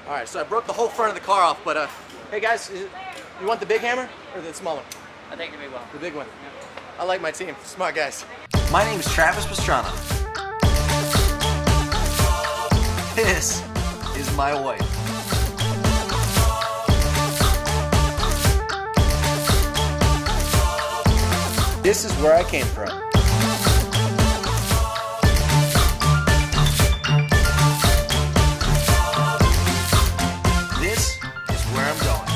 All right, so I broke the whole front of the car off, but hey guys, you want the big hammer or the small one? I think the big one. The big one. I like my team, smart guys. My name is Travis Pastrana. This is my wife. This is where I came from. This is where I'm going.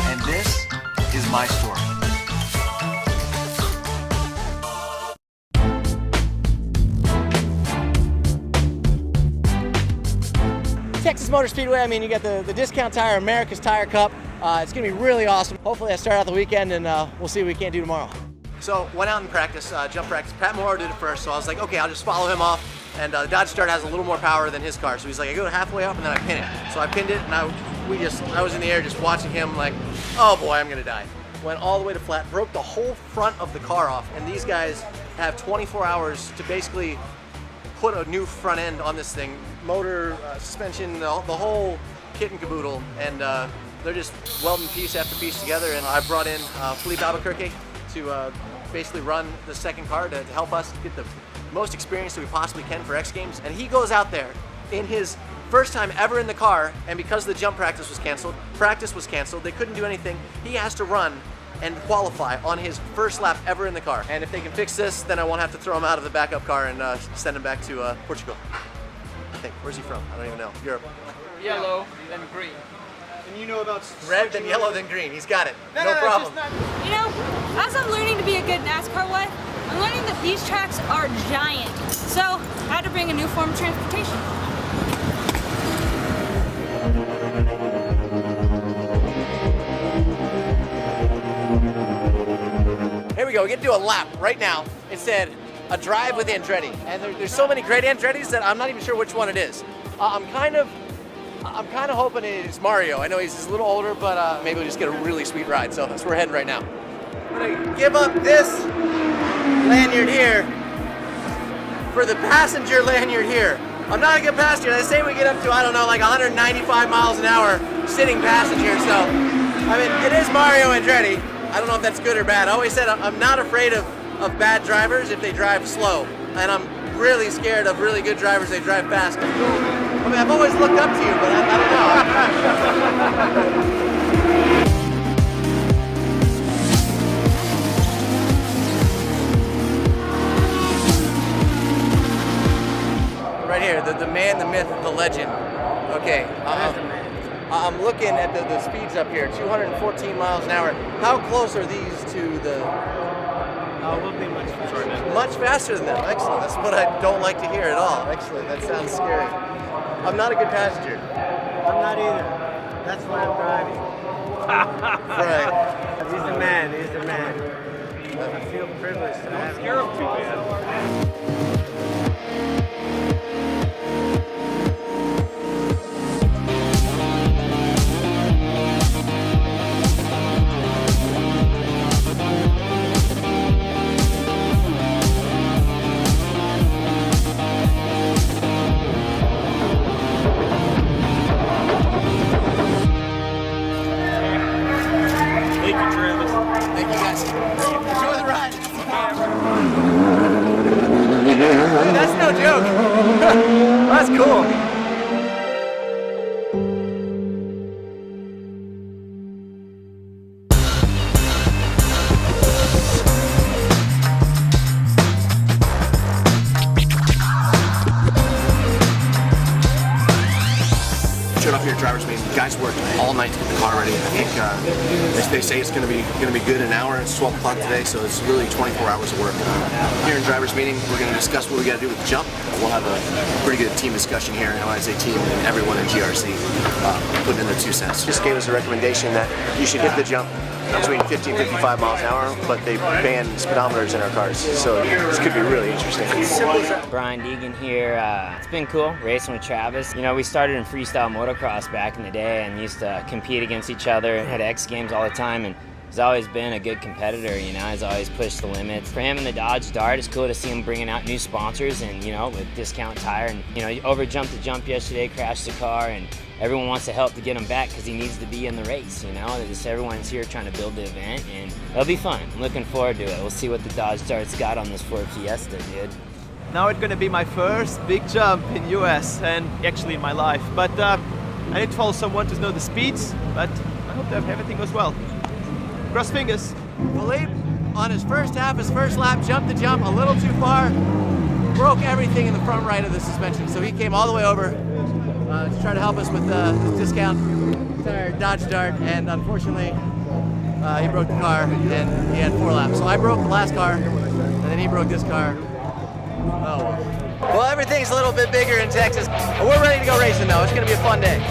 And this is my story. Texas Motor Speedway, I mean, you got the Discount Tire America's Tire Cup. It's gonna be really awesome. Hopefully I start out the weekend and we'll see what we can't do tomorrow. So went out in practice, jump practice. Pat Morrow did it first, so I was like, okay, I'll just follow him off. And the Dodge Start has a little more power than his car, so he's like, I go halfway up and then I pin it. So I pinned it and I was in the air just watching him like, oh boy, I'm gonna die. Went all the way to flat, broke the whole front of the car off, and these guys have 24 hours to basically put a new front end on this thing. Motor, suspension, the whole kit and caboodle, and they're just welding piece after piece together. And I brought in Felipe Albuquerque to basically run the second car to help us get the most experience that we possibly can for X Games. And he goes out there in his first time ever in the car, and because the jump practice was canceled, they couldn't do anything. He has to run and qualify on his first lap ever in the car. And if they can fix this, then I won't have to throw him out of the backup car and send him back to Portugal. I think. Where's he from? I don't even know. Europe. Yellow, then green. And you know about red, then yellow, then green. He's got it. No problem. You know, as I'm learning to be a good NASCAR wife, I'm learning that these tracks are giant. So I had to bring a new form of transportation. Here we go. We get to do a lap right now. It said a drive with Andretti, and there's so many great Andrettis that I'm not even sure which one it is. I'm kind of hoping it's Mario. I know he's just a little older, but maybe we'll just get a really sweet ride. So that's where we're heading right now. I'm gonna give up this lanyard here for the passenger lanyard here. I'm not a good passenger. They say we get up to, I don't know, like 195 miles an hour sitting passenger. So, I mean, it is Mario Andretti. I don't know if that's good or bad. I always said I'm not afraid of bad drivers if they drive slow. And I'm really scared of really good drivers, they drive fast. I mean, I've always looked up to you, but I don't know. Right here, the man, the myth, the legend. Okay, I'm looking at the speeds up here, 214 miles an hour. How close are these to the... we'll be much faster. Much faster than them. Excellent. That's what I don't like to hear at all. Excellent. That sounds scary. I'm not a good passenger. I'm not either. That's why I'm driving. Right. He's the man. He's the man. I feel privileged to have him. Too bad. Thank you guys. Enjoy the ride. That's no joke. That's cool. Showed up here at driver's meeting. Guys worked all night to get the car ready. I think they say it's going to be good in an hour. It's 12 o'clock today, so it's really 24 hours of work. Here in driver's meeting, we're going to discuss what we got to do with the jump. We'll have a pretty good team discussion here, and when I say team, and everyone in GRC putting in their 2 cents. Just gave us a recommendation that you should hit the jump between 50 and 55 miles an hour, but they ban speedometers in our cars, so this could be really interesting. Brian Deegan here. It's been cool racing with Travis. You know, we started in freestyle motocross back in the day and used to compete against each other and had X Games all the time, and He's always been a good competitor, you know, he's always pushed the limits. For him in the Dodge Dart, it's cool to see him bringing out new sponsors and, you know, with Discount Tire. And, you know, he overjumped the jump yesterday, crashed the car, and everyone wants to help to get him back because he needs to be in the race, you know. Just everyone's here trying to build the event, and it'll be fun. I'm looking forward to it. We'll see what the Dodge Dart's got on this Ford Fiesta, dude. Now it's gonna be my first big jump in US and actually in my life. But I need to follow someone to know the speeds, but I hope that everything goes well. Cross fingers. Philippe, on his first half, his first lap, jumped the jump a little too far, broke everything in the front right of the suspension. So he came all the way over to try to help us with the Discount Tire Dodge Dart, and unfortunately, he broke the car and he had 4 laps. So I broke the last car, and then he broke this car. Oh well. Well, everything's a little bit bigger in Texas. We're ready to go racing though. It's gonna be a fun day.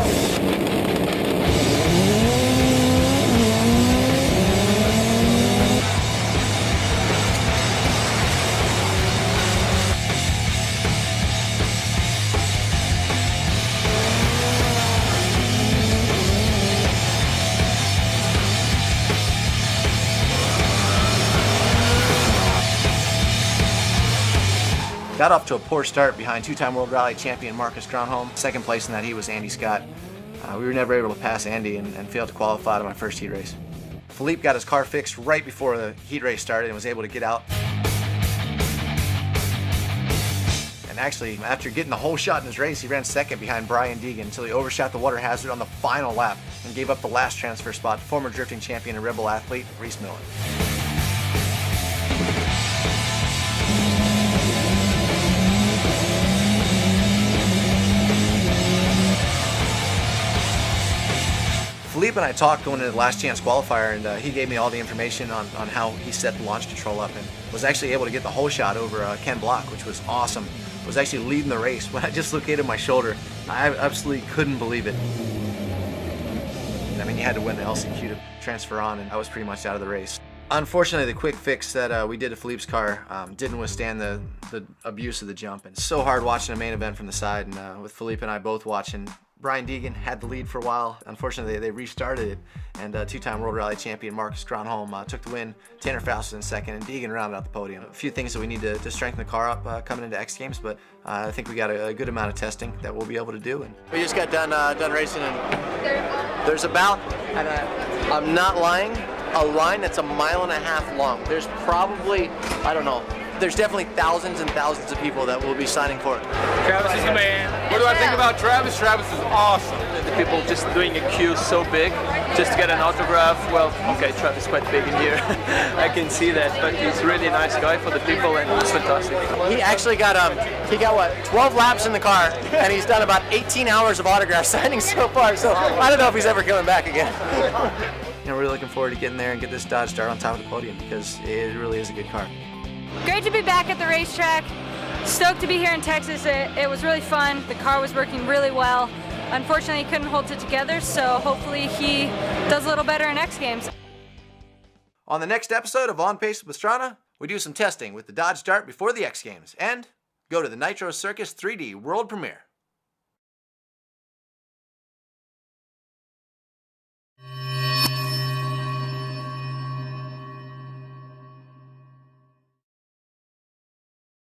Got off to a poor start behind 2-time World Rally champion Marcus Gronholm. Second place in that heat was Andy Scott. We were never able to pass Andy and failed to qualify to my first heat race. Philippe got his car fixed right before the heat race started and was able to get out. And actually, after getting the whole shot in his race, he ran second behind Brian Deegan until he overshot the water hazard on the final lap and gave up the last transfer spot to former drifting champion and Rebel athlete Reese Miller. Philippe and I talked going into the last chance qualifier, and he gave me all the information on how he set the launch control up and was actually able to get the whole shot over Ken Block, which was awesome. Was actually leading the race. When I dislocated my shoulder, I absolutely couldn't believe it. I mean, you had to win the LCQ to transfer on, and I was pretty much out of the race. Unfortunately, the quick fix that we did to Philippe's car didn't withstand the abuse of the jump. And it's so hard watching a main event from the side, and with Philippe and I both watching. Brian Deegan had the lead for a while. Unfortunately, they restarted it, and 2-time World Rally champion Marcus Gronholm took the win. Tanner Faust in second, and Deegan rounded out the podium. A few things that we need to strengthen the car up coming into X Games, but I think we got a good amount of testing that we'll be able to do. And we just got done racing, and there's about, and I'm not lying, a line that's 1.5 miles long. There's probably, I don't know, there's definitely thousands and thousands of people that will be signing for it. Travis is the man. What do I think about Travis? Travis is awesome. The people just doing a queue so big just to get an autograph. Well, okay, Travis is quite big in here. I can see that, but he's really a nice guy for the people, and it's fantastic. He actually got what, 12 laps in the car, and he's done about 18 hours of autograph signing so far. So I don't know if he's ever coming back again. You know, we're really looking forward to getting there and get this Dodge Dart on top of the podium because it really is a good car. Great to be back at the racetrack. Stoked to be here in Texas. It was really fun. The car was working really well. Unfortunately, he couldn't hold it together, so hopefully he does a little better in X Games. On the next episode of On Pace with Pastrana, we do some testing with the Dodge Dart before the X Games and go to the Nitro Circus 3D World Premiere.